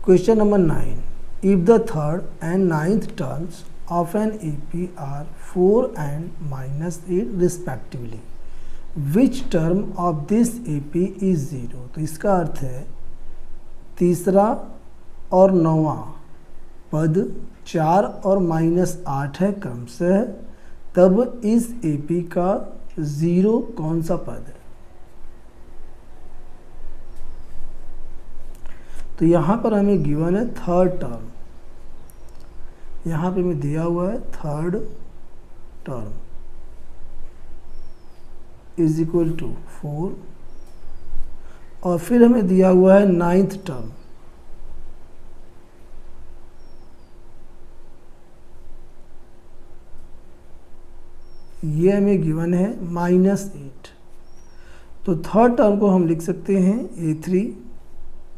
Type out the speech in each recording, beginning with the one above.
Question number 9. If the third and ninth terms of an AP are 4 and minus 8 respectively, which term of this AP is 0? तो इसका अर्थ है तीसरा और नौवां पद 4 और माइनस 8 है क्रमशः, तब इस AP का 0 कौन सा पद है? तो यहाँ पर हमें गिवन है थर्ड टर्म, यहाँ पे हमें दिया हुआ है third term is equal to 4 और फिर हमें दिया हुआ है नाइन्थ टर्म, ये हमें गिवन है -8। तो थर्ड टर्म को हम लिख सकते हैं A3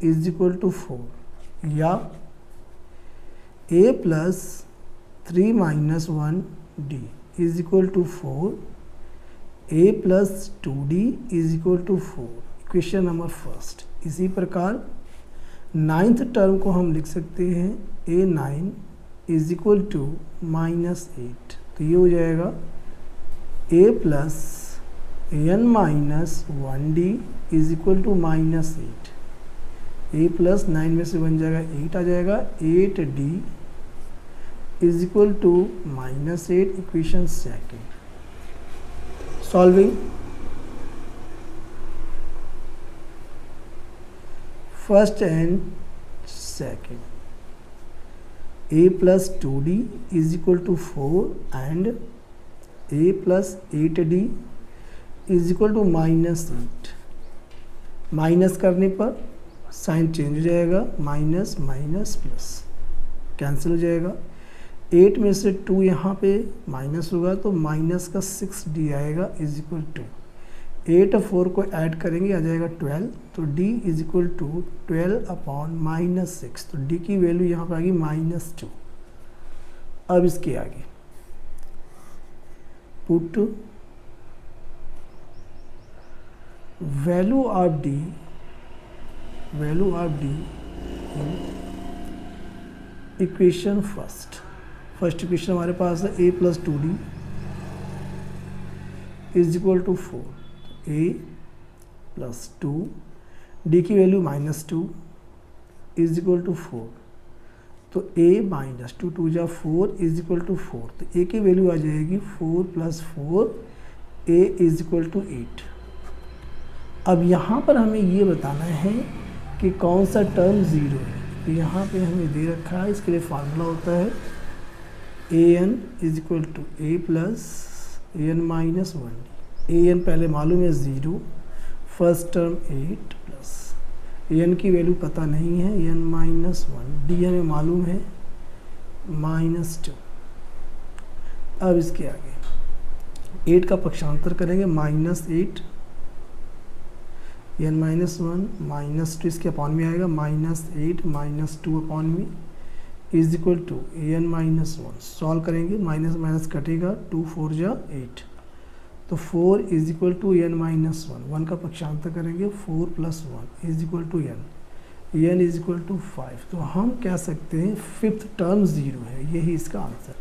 इज इक्वल टू 4 या A plus 3 minus 1D is equal to 4, A plus 2D is equal to 4, equation number first. इसी प्रकार नाइन्थ टर्म को हम लिख सकते हैं A9 इज इक्वल टू -8, तो ये हो जाएगा A plus n minus 1D is equal to -8, A plus 9 में से बन जाएगा 8 आ जाएगा, 8D is equal to -8, equation second. Solving first and second, A plus 2D is equal to 4 and A plus 8D is equal to -8। Minus करने पर sign change हो जाएगा, माइनस माइनस प्लस कैंसिल हो जाएगा। 8 में से 2 यहाँ पे माइनस होगा तो माइनस का 6D आएगा इज इक्वल टू 8 और 4 को ऐड करेंगे आ जाएगा 12, तो D is equal to 12 upon -6, तो D की वैल्यू यहाँ पर आ गई -2। अब इसके आगे put value of D equation first equation हमारे पास है A plus 2D is equal to 4, A plus 2, D की वैल्यू -2 इज इक्वल टू 4, तो A माइनस 2 2 जा 4 इज इक्वल टू 4, तो A की वैल्यू आ जाएगी 4 plus 4, A is equal to 8। अब यहाँ पर हमें ये बताना है कि कौन सा टर्म 0 है, तो यहाँ पे हमें दे रखा है, इसके लिए फार्मूला होता है an is equal to A plus an minus 1D। an पहले मालूम है 0, फर्स्ट टर्म 8 प्लस n की वैल्यू पता नहीं है n माइनस 1, D हमें मालूम है -2। अब इसके आगे 8 का पक्षांतर करेंगे -8, n माइनस 1 -2 इसके अपॉन में आएगा, -8 -2 अपॉन में is equal to n minus 1। Solve करेंगे, माइनस माइनस कटेगा, 2 4 जा 8, तो 4 is equal to n minus 1 का पक्षांतर करेंगे 4 plus 1 is equal to n is equal to 5। तो हम कह सकते हैं फिफ्थ टर्म 0 है, यही इसका आंसर है।